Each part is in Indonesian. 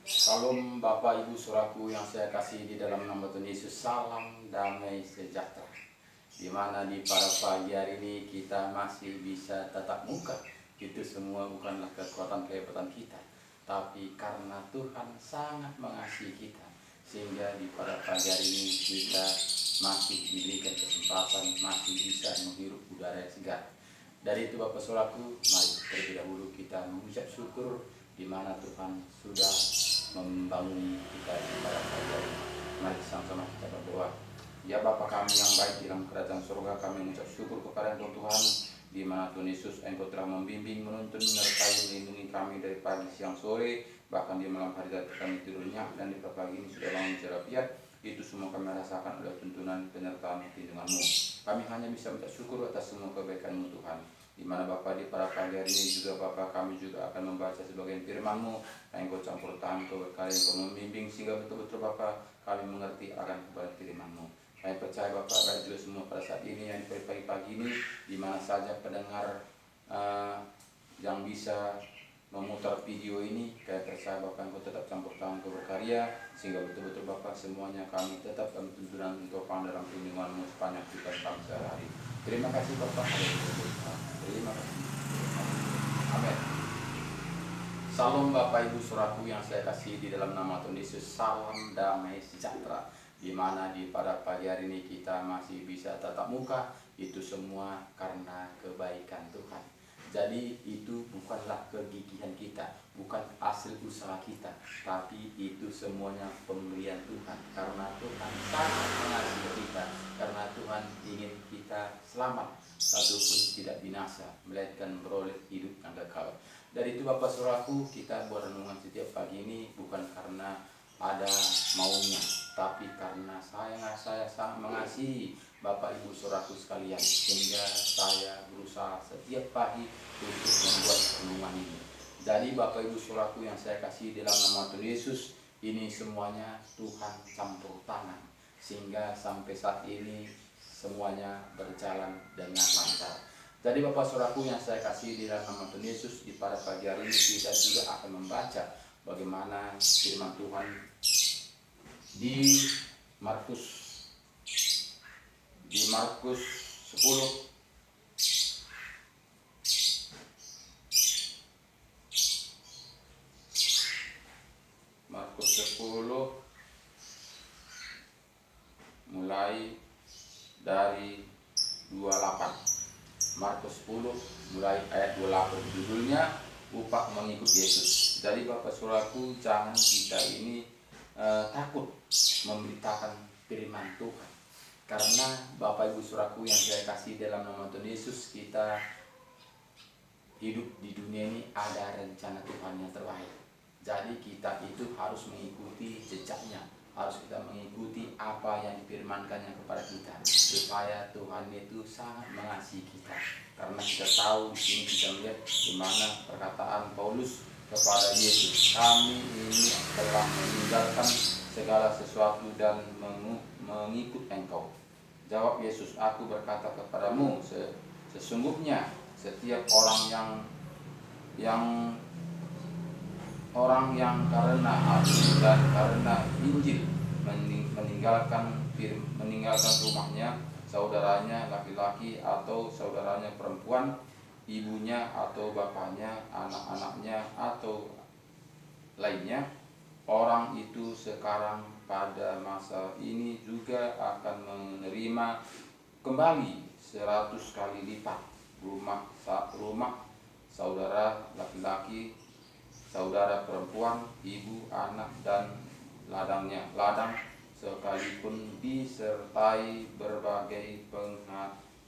Salam Bapak Ibu Saudaraku yang saya kasih di dalam nama Tuhan Yesus. Salam damai sejahtera. Di mana di pada pagi hari ini kita masih bisa tatap muka. Itu semua bukanlah kekuatan kehebatan kita, tapi karena Tuhan sangat mengasihi kita, sehingga di pada pagi hari ini kita masih diberikan kesempatan, masih bisa menghirup udara yang segar. Dari itu Bapak Saudaraku, mari terlebih dahulu kita mengucap syukur di mana Tuhan sudah membangun kita pada pagi hari ini. Mari sama-sama kita berdoa. Ya Bapa kami yang baik di dalam kerajaan surga, kami mengucap syukur kepada Engkau Tuhan, di mana Tuhan Yesus Engkau telah membimbing, menuntun, menyertai, melindungi kami dari pagi, siang, sore, bahkan di malam hari tadi kami tidur nyenyak, dan di pagi ini sudah bangun secara piat. Itu semua kami rasakan oleh tuntunan, penyertaan, perlindungan-Mu. Kami hanya bisa mengucap syukur atas semua kebaikan-Mu Tuhan. Di mana Bapa di pada pagi hari ini juga Bapa kami juga akan membaca sebagian firman-Mu yang Engkau campur tangan kali Engkau membimbing sehingga betul-betul Bapa kami mengerti akan kepada firman-Mu. Kami percaya Bapa baik juga semua pada saat ini yang di pagi-pagi ini di mana saja pendengar yang bisa memutar video ini, kami percaya Bapak Engkau tetap campur tangan Engkau berkarya sehingga betul-betul Bapak semuanya kami tetap dalam tuntunan Engkau dalam perlindungan-Mu sepanjang kita kami sehari-hari. Terima kasih Bapak. Terima kasih. Amin. Salam Bapak Ibu Saudaraku yang saya kasih di dalam nama Tuhan Yesus. Salam damai sejahtera. Di mana di pada pagi hari ini kita masih bisa tatap muka, itu semua karena kebaikan Tuhan. Jadi itu bukanlah kegigihan kita, bukan hasil usaha kita, tapi itu semuanya pemberian Tuhan. Karena Tuhan sangat mengasihi kita, karena Tuhan ingin kita selamat, satupun tidak binasa, melainkan beroleh hidup yang kekal. Dari itu Bapak Saudaraku, kita buat renungan setiap pagi ini bukan karena ada maunya, tapi karena saya sangat mengasihi Bapak Ibu Saudaraku sekalian, sehingga saya berusaha setiap pagi untuk membuat renungan ini. Jadi Bapak Ibu Saudaraku yang saya kasih dalam nama Tuhan Yesus, ini semuanya Tuhan campur tangan, sehingga sampai saat ini semuanya berjalan dengan lancar. Jadi Bapak Saudaraku yang saya kasih di dalam nama Tuhan Yesus, di pada pagi hari ini kita juga akan membaca bagaimana firman Tuhan di Markus 10 mulai dari 28. Markus 10 mulai ayat 28, judulnya upah mengikut Yesus. Jadi Bapak Saudaraku, jangan kita ini takut memberitakan firman Tuhan. Karena Bapak Ibu Saudaraku yang saya kasih dalam nama Tuhan Yesus, kita hidup di dunia ini ada rencana Tuhan yang terbaik. Jadi kita itu harus mengikuti jejaknya, harus kita mengikuti apa yang difirmankannya kepada kita, supaya Tuhan itu sangat mengasihi kita. Karena kita tahu di sini kita melihat di mana perkataan Paulus kepada Yesus, kami ini telah meninggalkan segala sesuatu dan mengikut Engkau. Jawab Yesus, aku berkata kepadamu, sesungguhnya setiap orang yang karena aku dan karena Injil meninggalkan rumahnya, saudaranya laki-laki atau saudaranya perempuan, ibunya atau bapaknya, anak-anaknya atau lainnya, orang itu sekarang pada masa ini juga akan menerima kembali 100 kali lipat rumah, saudara laki-laki, saudara perempuan, ibu, anak, dan ladang, sekalipun disertai berbagai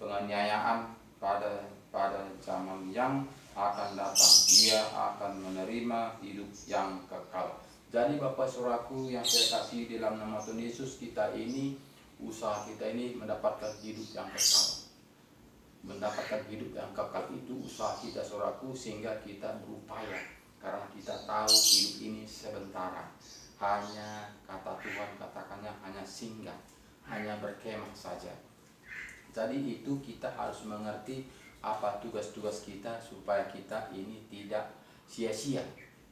penganiayaan pada zaman yang akan datang. Ia akan menerima hidup yang kekal. Jadi Bapak Saudaraku yang saya kasih dalam nama Tuhan Yesus, kita ini usaha kita ini mendapatkan hidup yang kekal. Mendapatkan hidup yang kekal itu usaha kita Saudaraku, sehingga kita berupaya, karena kita tahu hidup ini sementara. Hanya kata Tuhan katakannya hanya singgah, hanya berkemah saja. Jadi itu kita harus mengerti apa tugas-tugas kita supaya kita ini tidak sia-sia,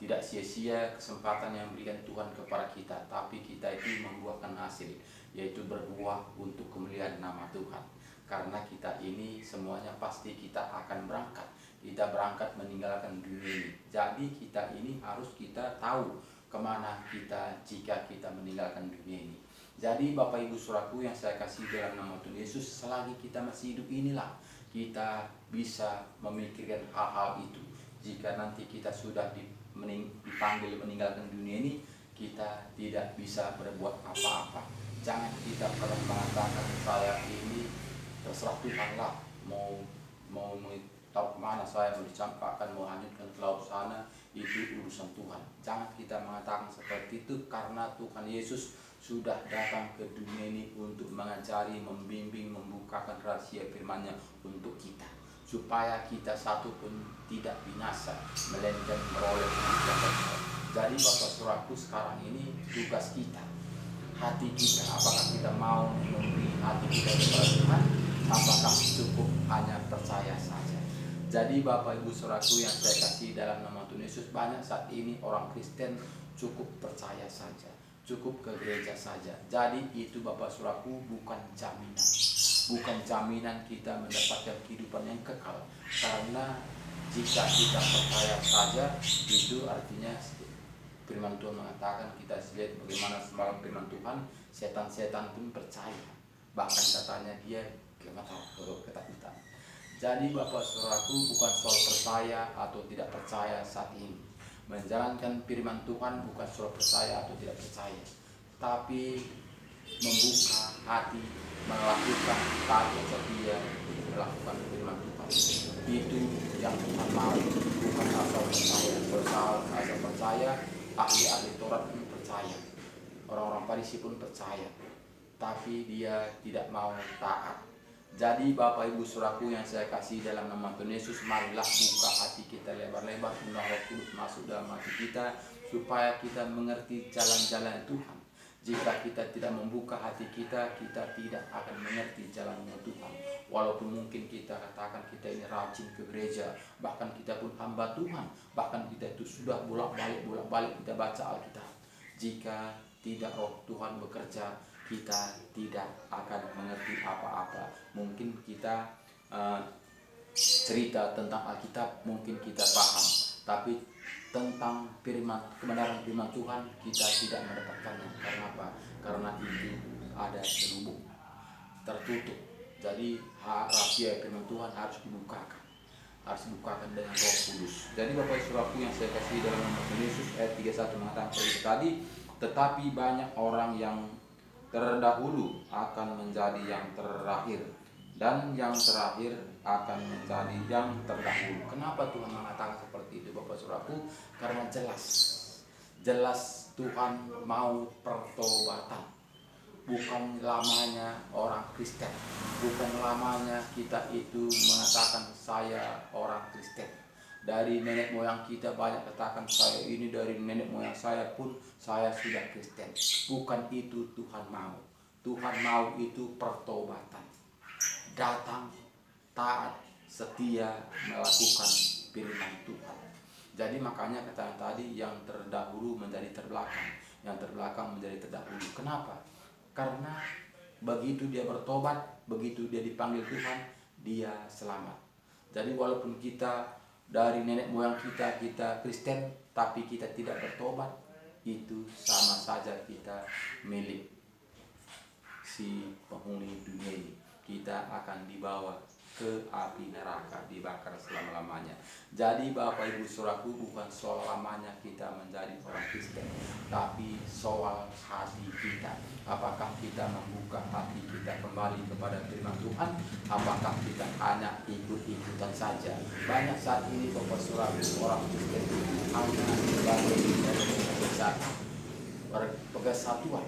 tidak sia-sia kesempatan yang berikan Tuhan kepada kita, tapi kita itu membuahkan hasil, yaitu berbuah untuk kemuliaan nama Tuhan. Karena kita ini semuanya pasti kita akan berangkat. Kita berangkat meninggalkan dunia ini. Jadi kita ini harus kita tahu kemana kita jika kita meninggalkan dunia ini. Jadi Bapak Ibu Saudaraku yang saya kasih dalam nama Tuhan Yesus, selagi kita masih hidup inilah kita bisa memikirkan hal-hal itu. Jika nanti kita sudah dipanggil meninggalkan dunia ini, kita tidak bisa berbuat apa-apa. Jangan kita pernah mengatakan saya ini terserah Tuhan lah, mau tahu kemana saya mau dicampakkan, mau hanyutkan ke laut sana, itu urusan Tuhan. Jangan kita mengatakan seperti itu, karena Tuhan Yesus sudah datang ke dunia ini untuk mengajari, membimbing, membukakan rahasia firman-Nya untuk kita, supaya kita satu pun tidak binasa, melainkan meroleh hidup yang kekal. Jadi Bapak Saudaraku, sekarang ini tugas kita, hati kita, apakah kita mau memberi hati kita kepada Tuhan, apakah cukup hanya percaya saja. Jadi Bapak Ibu Saudaraku yang saya kasih dalam nama Tuhan Yesus, banyak saat ini orang Kristen cukup percaya saja, cukup ke gereja saja. Jadi itu Bapak Saudaraku bukan jaminan. Bukan jaminan kita mendapatkan kehidupan yang kekal. Karena jika kita percaya saja, itu artinya firman Tuhan mengatakan, kita lihat bagaimana semalam firman Tuhan, setan-setan pun percaya. Bahkan katanya dia ketakutan. Jadi Bapak Saudaraku, bukan soal percaya atau tidak percaya saat ini. Menjalankan firman Tuhan bukan soal percaya atau tidak percaya, tapi membuka hati, melakukan taat dan setia, melakukan firman Tuhan. Itu yang Tuhan mau, bukan asal percaya. Asal percaya, ahli-ahli Taurat pun percaya, orang-orang Farisi pun percaya, tapi dia tidak mau taat. Jadi Bapak Ibu Saudaraku yang saya kasih dalam nama Tuhan Yesus, marilah buka hati kita lebar-lebar, undang Roh Kudus masuk dalam hati kita, supaya kita mengerti jalan-jalan Tuhan. Jika kita tidak membuka hati kita, kita tidak akan mengerti jalannya Tuhan. Walaupun mungkin kita katakan kita ini rajin ke gereja, bahkan kita pun hamba Tuhan, bahkan kita itu sudah bolak-balik kita baca Alkitab. Jika tidak Roh Tuhan bekerja, kita tidak akan mengerti apa-apa. Mungkin kita cerita tentang Alkitab, mungkin kita paham, tapi tentang kebenaran firman Tuhan kita tidak mendapatkannya. Karena apa? Karena itu ada selubung, tertutup. Jadi rahasia firman Tuhan harus dibukakan, dengan Roh Kudus. Jadi Bapak Saudaraku yang saya kasih dalam nama Tuhan Yesus, ayat 31 mengatakan seperti tadi, tetapi banyak orang yang terdahulu akan menjadi yang terakhir, dan yang terakhir akan menjadi yang terdahulu. Kenapa Tuhan mengatakan seperti itu Bapak Saudaraku? Karena jelas Tuhan mau pertobatan. Bukan lamanya orang Kristen, bukan lamanya kita itu mengatakan saya orang Kristen. Dari nenek moyang kita banyak katakan saya ini, dari nenek moyang saya pun saya sudah Kristen. Bukan itu Tuhan mau. Tuhan mau itu pertobatan. Datang, taat, setia, melakukan firman Tuhan. Jadi makanya kata tadi, yang terdahulu menjadi terbelakang, yang terbelakang menjadi terdahulu. Kenapa? Karena begitu dia bertobat, begitu dia dipanggil Tuhan, dia selamat. Jadi walaupun kita dari nenek moyang kita Kristen, tapi kita tidak bertobat, itu sama saja kita milik si penghuni dunia ini. Kita akan dibawa ke api neraka, dibakar selama-lamanya. Jadi Bapak Ibu Saudaraku, bukan soal lamanya kita menjadi orang Kristen, tapi soal hati kita. Apakah kita membuka hati kita kembali kepada firman Tuhan? Apakah kita hanya ikut-ikutan saja? Banyak saat ini Bapak Saudaraku, orang Kristen hanya sebagai persatuan.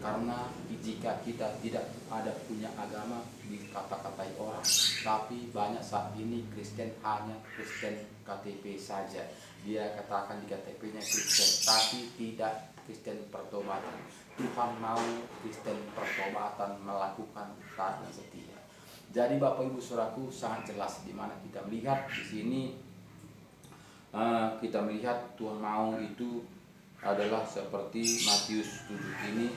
Karena jika kita tidak ada punya agama, dikata-katai orang. Tapi banyak saat ini Kristen hanya Kristen KTP saja. Dia katakan di KTP-nya Kristen, tapi tidak Kristen pertobatan. Tuhan mau Kristen pertobatan, melakukan taat dan setia. Jadi Bapak Ibu Saudaraku, sangat jelas di mana kita melihat di sini kita melihat Tuhan mau itu adalah seperti Matius 7 ini.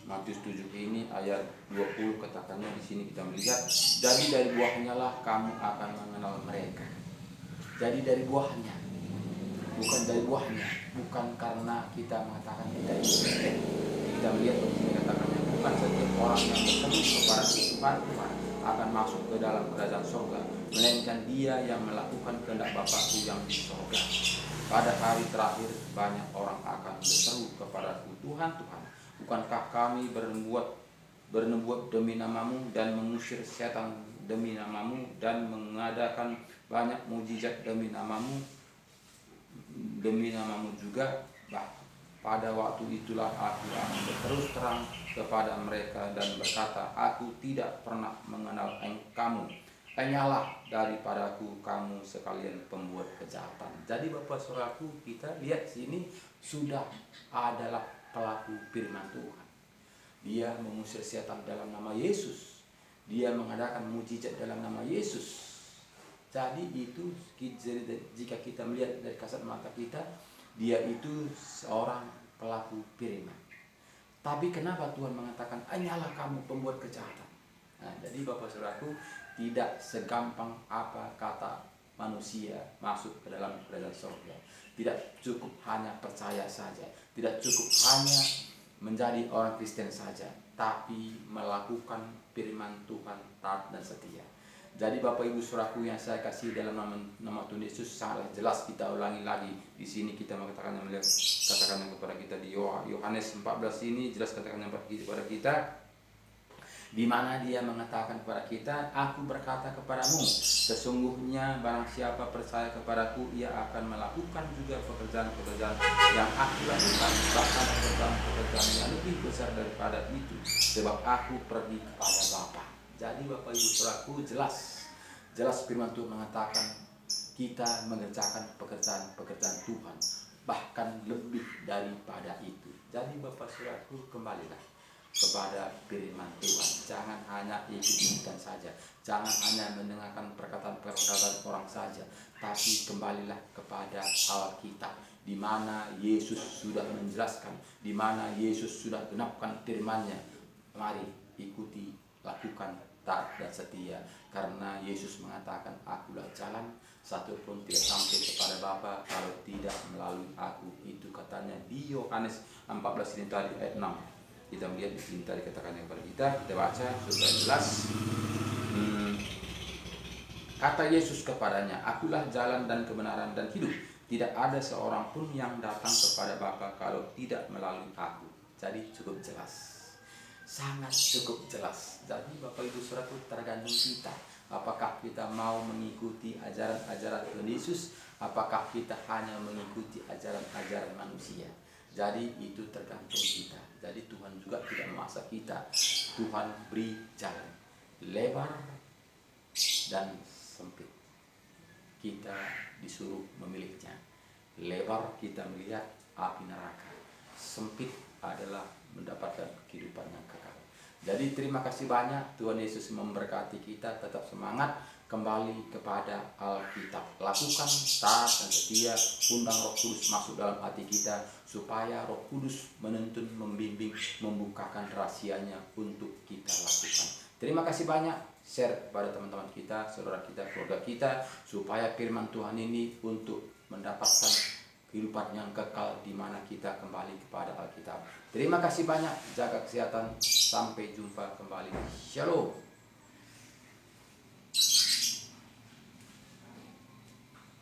Matius 7 ini ayat 20 katakannya di sini kita melihat, jadi dari buahnya lah kamu akan mengenal mereka. Jadi dari buahnya, bukan dari buahnya, bukan karena kita mengatakan kita itu Kristen. Kita melihat di sini katakannya, bukan setiap orang yang berseru kepada Tuhan akan masuk ke dalam kerajaan surga, melainkan dia yang melakukan kehendak Bapakku yang di surga. Pada hari terakhir banyak orang akan berseru kepadaku, Tuhan, Tuhan, bukankah kami bernubuat demi namamu dan mengusir setan demi namamu dan mengadakan banyak mujizat demi namamu juga? Pada waktu itulah aku akan berterus terang kepada mereka dan berkata, aku tidak pernah mengenal kamu. Enyahlah daripadaku kamu sekalian pembuat kejahatan. Jadi Bapak Saudaraku, kita lihat sini sudah adalah pelaku firman Tuhan. Dia mengusir setan dalam nama Yesus. Dia mengadakan mujizat dalam nama Yesus. Jadi itu jika kita melihat dari kasat mata kita, dia itu seorang pelaku firman. Tapi kenapa Tuhan mengatakan, hanyalah kamu pembuat kejahatan? Nah, jadi Bapak Saudaraku, tidak segampang apa kata manusia masuk ke dalam kerajaan surga. Tidak cukup hanya percaya saja, tidak cukup hanya menjadi orang Kristen saja, tapi melakukan firman Tuhan taat dan setia. Jadi Bapak Ibu Saudaraku yang saya kasih dalam nama Tuhan Yesus, sangat jelas kita ulangi lagi. Di sini kita mengatakan kepada kita di Yohanes 14 ini jelas katakan kepada kita, di mana dia mengatakan kepada kita, aku berkata kepadamu, sesungguhnya barang siapa percaya kepadaku, ia akan melakukan juga pekerjaan-pekerjaan yang aku lakukan, bahkan pekerjaan-pekerjaan yang lebih besar daripada itu, sebab aku pergi kepada Bapa. Jadi Bapak Ibu Saudaraku, jelas firman Tuhan mengatakan kita mengerjakan pekerjaan Tuhan, bahkan lebih daripada itu. Jadi Bapak Saudaraku, kembalilah kepada firman Tuhan. Jangan hanya ikut-ikutan saja, jangan hanya mendengarkan perkataan-perkataan orang saja, tapi kembalilah kepada Alkitab, di mana Yesus sudah menjelaskan, di mana Yesus sudah genapkan firman-Nya. Mari ikuti, lakukan, taat dan setia, karena Yesus mengatakan, akulah jalan, satu pun tidak sampai kepada Bapa kalau tidak melalui aku. Itu katanya di Yohanes 14 ini tadi ayat 6. Kita melihat di sini tadi katakan kepada kita baca supaya jelas. Kata Yesus kepadanya, akulah jalan dan kebenaran dan hidup. Tidak ada seorang pun yang datang kepada Bapa kalau tidak melalui aku. Jadi cukup jelas, sangat cukup jelas. Jadi Bapak Ibu Saudaraku, tergantung kita. Apakah kita mau mengikuti ajaran-ajaran Tuhan Yesus? Apakah kita hanya mengikuti ajaran-ajaran manusia? Jadi itu tergantung kita. Jadi Tuhan juga tidak memaksa kita. Tuhan beri jalan lebar dan sempit. Kita disuruh memilihnya. Lebar kita melihat api neraka. Sempit adalah mendapatkan kehidupan yang kekal. Jadi terima kasih banyak, Tuhan Yesus memberkati kita. Tetap semangat, kembali kepada Alkitab, lakukan, taat dan setia, undang Roh Kudus masuk dalam hati kita, supaya Roh Kudus menuntun, membimbing, membukakan rahasianya untuk kita lakukan. Terima kasih banyak, share kepada teman-teman kita, saudara kita, keluarga kita, supaya firman Tuhan ini untuk mendapatkan kehidupan yang kekal, di mana kita kembali kepada Alkitab. Terima kasih banyak, jaga kesehatan, sampai jumpa kembali. Shalom.